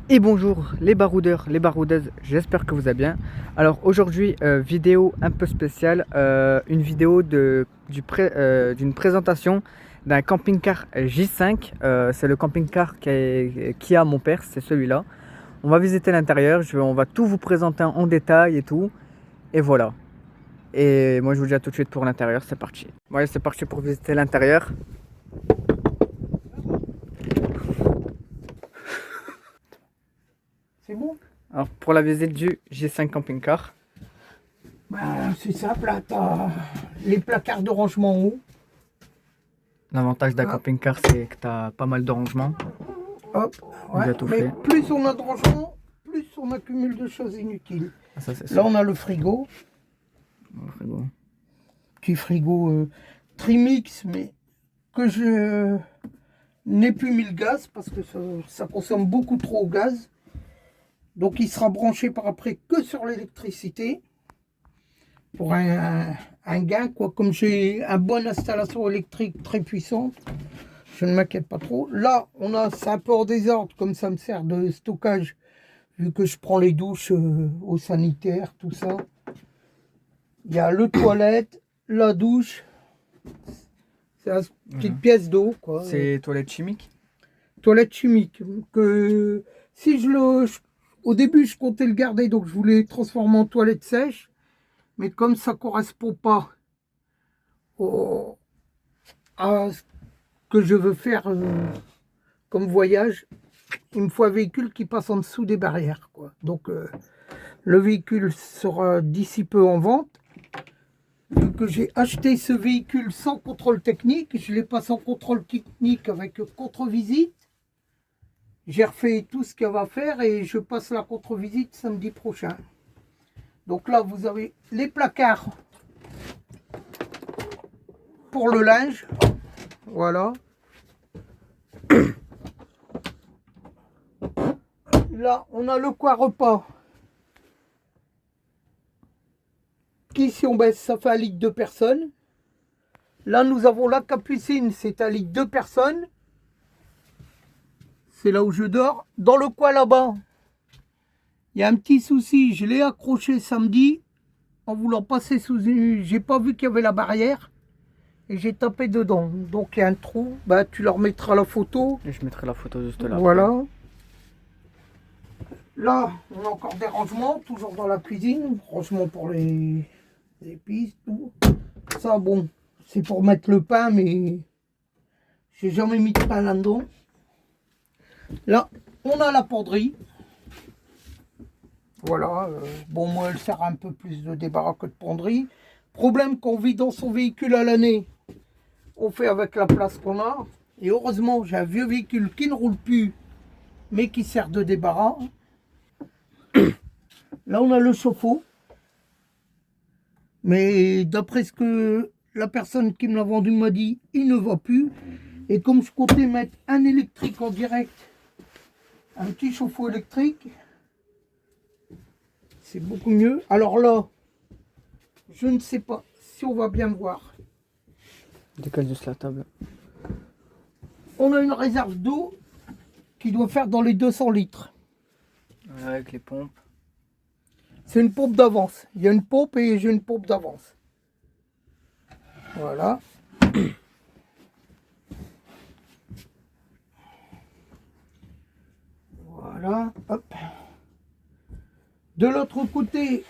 Et bonjour les baroudeurs, les baroudeuses, j'espère que vous allez bien. Alors aujourd'hui, vidéo un peu spéciale, une vidéo d'une présentation d'un camping-car J5. C'est le camping-car qui a mon père, c'est celui-là. On va visiter l'intérieur, on va tout vous présenter en détail et tout. Et voilà. Et moi je vous dis à tout de suite pour l'intérieur, c'est parti. Ouais, c'est parti pour visiter l'intérieur. C'est bon? Alors pour la visite du J5 camping-car. C'est simple, hein, t'as les placards de rangement en haut. L'avantage d'un camping-car, c'est que tu as pas mal de rangements. Hop, Il ouais. a tout Mais fait. plus on a de rangement, plus on accumule de choses inutiles. Ah, ça, c'est Là, sûr. on a le frigo. Le frigo. Petit frigo Trimix, mais que je n'ai plus mis le gaz parce que ça consomme beaucoup trop au gaz. Donc, il sera branché par après que sur l'électricité. Pour un gain, quoi. Comme j'ai une bonne installation électrique très puissante, je ne m'inquiète pas trop. Là, c'est un peu en désordre, comme ça me sert de stockage, vu que je prends les douches au sanitaire, tout ça. Il y a le toilette, la douche. C'est une petite pièce d'eau, quoi. C'est toilette chimique. Toilette chimique. Que si au début, je comptais le garder, donc je voulais le transformer en toilette sèche. Mais comme ça ne correspond pas à ce que je veux faire comme voyage, il me faut un véhicule qui passe en dessous des barrières, quoi. Donc le véhicule sera d'ici peu en vente. Vu que j'ai acheté ce véhicule sans contrôle technique, je l'ai passé en contrôle technique avec contre-visite. J'ai refait tout ce qu'il y avait à faire et je passe la contre-visite samedi prochain. Donc là, vous avez les placards pour le linge. Voilà. Là, on a le coin repas. Qui, si on baisse, ça fait un lit de 2 personnes. Là, nous avons la capucine, c'est un lit de 2 personnes. C'est là où je dors. Dans le coin là-bas, il y a un petit souci. Je l'ai accroché samedi en voulant passer sous une... J'ai pas vu qu'il y avait la barrière. Et j'ai tapé dedans. Donc, il y a un trou. Bah, tu leur mettras la photo. Et je mettrai la photo juste là. Voilà. Après. Là, on a encore des rangements, toujours dans la cuisine. Rangement pour les épices, tout. Ça, bon, c'est pour mettre le pain, mais j'ai jamais mis de pain là-dedans. Là, on a la penderie. Voilà. Bon, moi, elle sert un peu plus de débarras que de penderie. Problème qu'on vit dans son véhicule à l'année. On fait avec la place qu'on a. Et heureusement, j'ai un vieux véhicule qui ne roule plus, mais qui sert de débarras. Là, on a le chauffe-eau. Mais d'après ce que la personne qui me l'a vendu m'a dit, il ne va plus. Et comme je comptais mettre un électrique en direct, un petit chauffe-eau électrique, c'est beaucoup mieux. Alors là, je ne sais pas si on va bien voir. Décale juste la table. On a une réserve d'eau qui doit faire dans les 200 litres. Avec les pompes. C'est une pompe d'avance. Il y a une pompe et j'ai une pompe d'avance. Voilà. Voilà. Hop. De l'autre côté,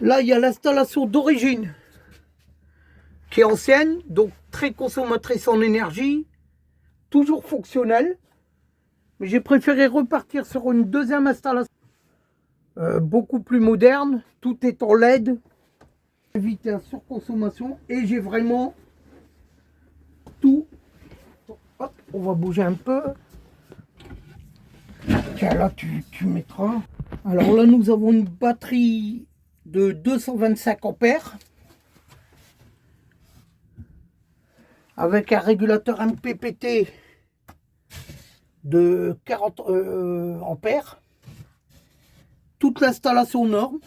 là, il y a l'installation d'origine qui est ancienne, donc très consommatrice en énergie, toujours fonctionnelle. Mais j'ai préféré repartir sur une deuxième installation beaucoup plus moderne. Tout est en LED. Éviter la surconsommation. Et j'ai vraiment tout. Hop, on va bouger un peu. Tiens, là, tu mettras. Alors là, nous avons une batterie de 225 ampères. Avec un régulateur MPPT de 40 ampères. Toute l'installation norme.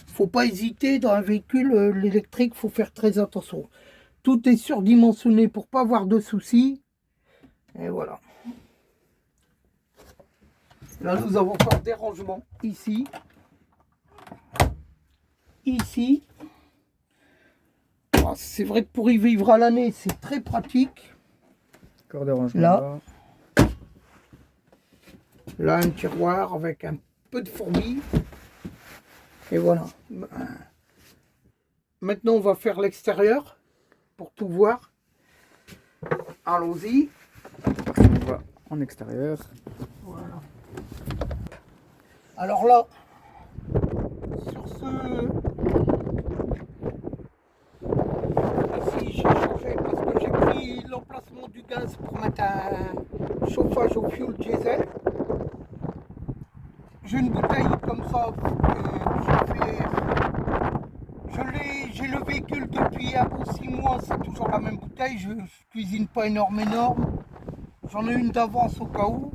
Faut pas hésiter dans un véhicule l'électrique, faut faire très attention. Tout est surdimensionné pour pas avoir de soucis. Et voilà. Là, nous avons encore des rangements ici. Ici. Ah, c'est vrai que pour y vivre à l'année, c'est très pratique. Encore des rangements là. Là, un tiroir avec un peu de fourmis. Et voilà. Maintenant, on va faire l'extérieur pour tout voir. Allons-y. On va en extérieur. Voilà. Alors là, sur ce... Ici, j'ai changé parce que j'ai pris l'emplacement du gaz pour mettre un chauffage au fioul diesel. J'ai une bouteille comme ça. J'ai le véhicule depuis un bon 6 mois, c'est toujours la même bouteille. Je cuisine pas énorme. J'en ai une d'avance au cas où.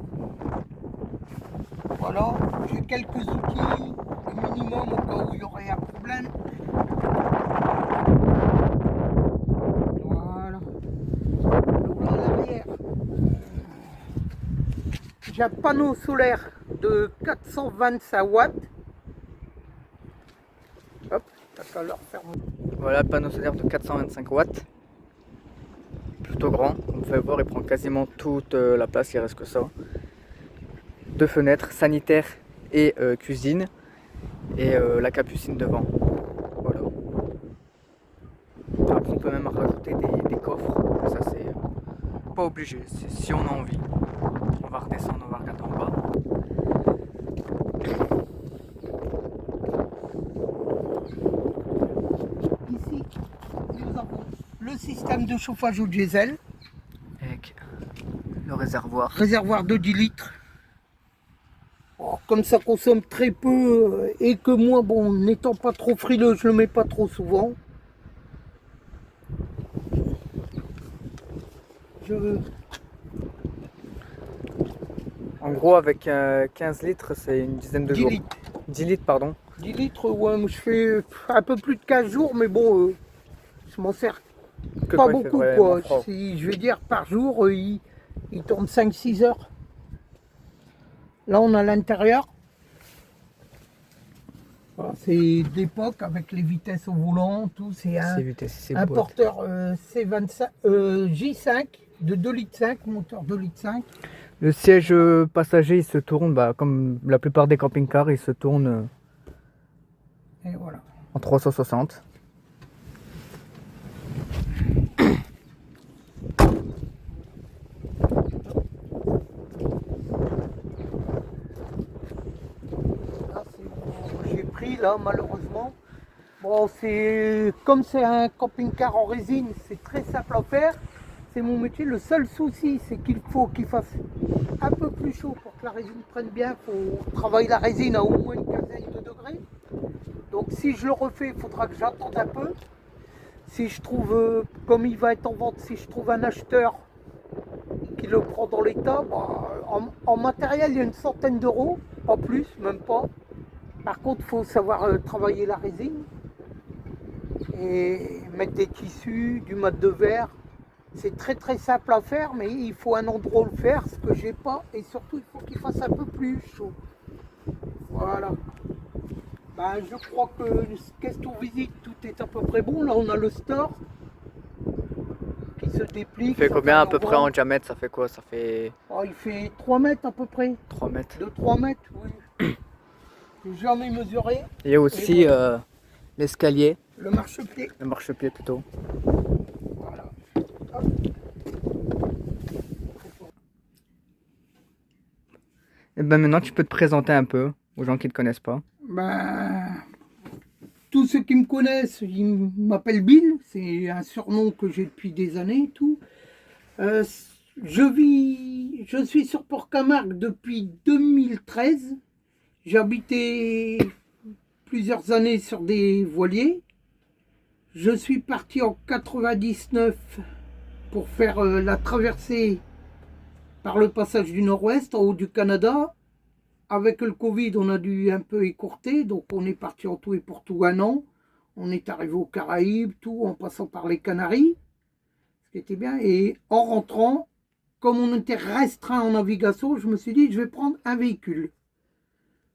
Voilà, j'ai quelques outils, le minimum au cas où il y aurait un problème. Voilà. Là, à l'arrière, j'ai un panneau solaire de 425 watts. Hop, ça leur faire. Voilà, panneau solaire de 425 watts. Plutôt grand, comme vous pouvez voir, il prend quasiment toute la place, il reste que ça. Deux fenêtres, sanitaire et cuisine. Et la capucine devant. Voilà. Après, on peut même rajouter des coffres. Ça, c'est pas obligé, c'est si on a envie. On va redescendre, on va regarder en bas. Ici, nous avons le système de chauffage au diesel. Avec le réservoir. Réservoir de 10 litres. Oh, comme ça consomme très peu et que moi, bon, n'étant pas trop frileux, je le mets pas trop souvent. En gros, avec 15 litres, c'est une dizaine de 10 jours. litres. 10 litres, pardon. 10 litres, ouais, moi, je fais un peu plus de 15 jours, mais bon, je m'en sers Que pas quand il fait beaucoup, vraiment quoi. froid. Je vais dire, par jour, il tourne 5-6 heures. Là, on a l'intérieur. Voilà, c'est d'époque avec les vitesses au volant, tout. C'est un porteur C25, J5 de 2,5 litres, moteur 2,5 litres. Le siège passager, il se tourne, comme la plupart des camping-cars, il se tourne Et voilà. en 360. J'ai pris là, malheureusement. Bon, comme c'est un camping-car en résine, c'est très simple à faire. C'est mon métier. Le seul souci, c'est qu'il faut qu'il fasse un peu plus chaud pour que la résine prenne bien. Il faut travailler la résine à au moins une quinzaine de degrés. Donc si je le refais, il faudra que j'attende un peu. Si je trouve, comme il va être en vente, si je trouve un acheteur qui le prend dans l'état, en matériel, il y a une centaine d'euros, pas plus, même pas. Par contre, il faut savoir travailler la résine et mettre des tissus, du mat de verre. C'est très très simple à faire, mais il faut un endroit où le faire, ce que j'ai pas, et surtout il faut qu'il fasse un peu plus chaud. Voilà. Je crois que question visite, tout est à peu près bon. Là, on a le store qui se déplie. Il fait combien à peu près en diamètre? Ça fait quoi? Ça fait il fait 3 mètres à peu près. 3 mètres. De 3 mètres, oui. J'ai jamais mesuré. Il y a aussi l'escalier. Le marchepied. Le marchepied plutôt. Voilà. Hop. Et maintenant, tu peux te présenter un peu aux gens qui ne te connaissent pas. Tous ceux qui me connaissent, ils m'appellent Bill. C'est un surnom que j'ai depuis des années et tout. Je suis sur Port-Camargue depuis 2013. J'ai habité plusieurs années sur des voiliers. Je suis parti en 99 pour faire la traversée par le passage du Nord-Ouest en haut du Canada. Avec le Covid, on a dû un peu écourter, donc on est parti en tout et pour tout 1 an. On est arrivé aux Caraïbes, tout en passant par les Canaries, ce qui était bien. Et en rentrant, comme on était restreint en navigation, je me suis dit, je vais prendre un véhicule.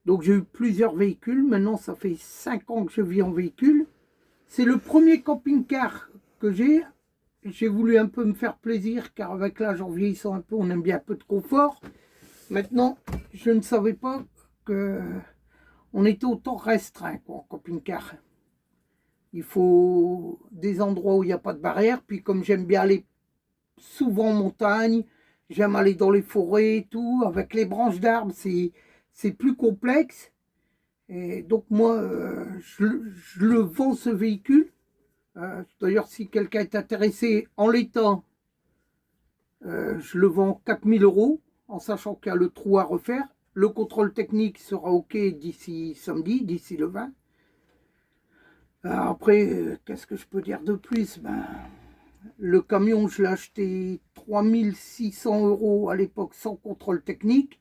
Donc j'ai eu plusieurs véhicules. Maintenant, ça fait 5 ans que je vis en véhicule. C'est le premier camping-car que j'ai. J'ai voulu un peu me faire plaisir, car avec l'âge, en vieillissant un peu, on aime bien un peu de confort. Maintenant, je ne savais pas que on était autant restreint quoi, en camping-car. Il faut des endroits où il n'y a pas de barrière. Puis comme j'aime bien aller souvent en montagne, j'aime aller dans les forêts et tout, avec les branches d'arbres, c'est plus complexe. Et donc moi, je le vends ce véhicule. D'ailleurs, si quelqu'un est intéressé en l'état, je le vends 4 000 €, en sachant qu'il y a le trou à refaire. Le contrôle technique sera OK d'ici samedi, d'ici le 20. Après, qu'est-ce que je peux dire de plus? Le camion, je l'ai acheté 3 600 € à l'époque sans contrôle technique.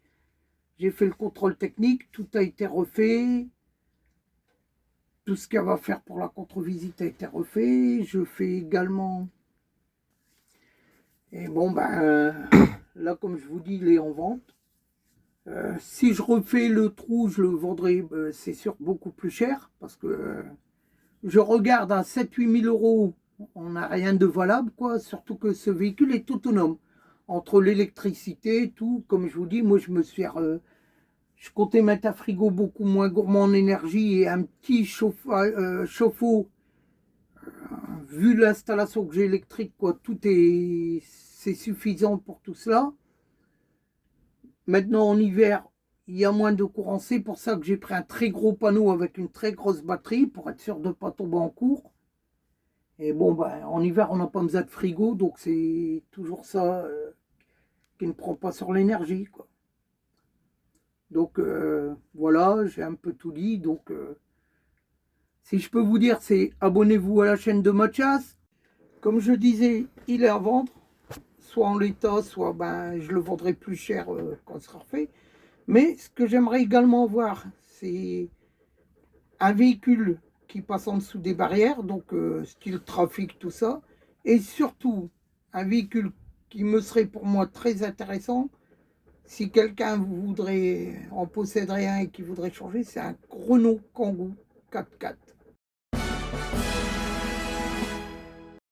J'ai fait le contrôle technique, tout a été refait. Tout ce qu'elle va faire pour la contre-visite a été refait. Je fais également... Et bon, là, comme je vous dis, il est en vente. Si je refais le trou, je le vendrai, c'est sûr, beaucoup plus cher. Parce que je regarde à 7 000 à 8 000 €, on n'a rien de valable, quoi. Surtout que ce véhicule est autonome. Entre l'électricité, tout, comme je vous dis, moi, je comptais mettre un frigo beaucoup moins gourmand en énergie et un petit chauffe-eau. Vu l'installation que j'ai électrique, quoi, c'est suffisant pour tout cela. Maintenant, en hiver, il y a moins de courant. C'est pour ça que j'ai pris un très gros panneau avec une très grosse batterie pour être sûr de ne pas tomber en cours. Et bon, en hiver, on n'a pas besoin de frigo, donc c'est toujours ça qui ne prend pas sur l'énergie, quoi. Donc voilà, j'ai un peu tout dit. Donc si je peux vous dire, c'est abonnez-vous à la chaîne de Mathias. Comme je disais, il est à vendre, soit en l'état, soit je le vendrai plus cher quand ce sera fait. Mais ce que j'aimerais également voir, c'est un véhicule qui passe en dessous des barrières, donc style trafic, tout ça. Et surtout, un véhicule qui me serait pour moi très intéressant. Si quelqu'un voudrait en posséder un et qui voudrait changer, c'est un Renault Kangoo 4x4.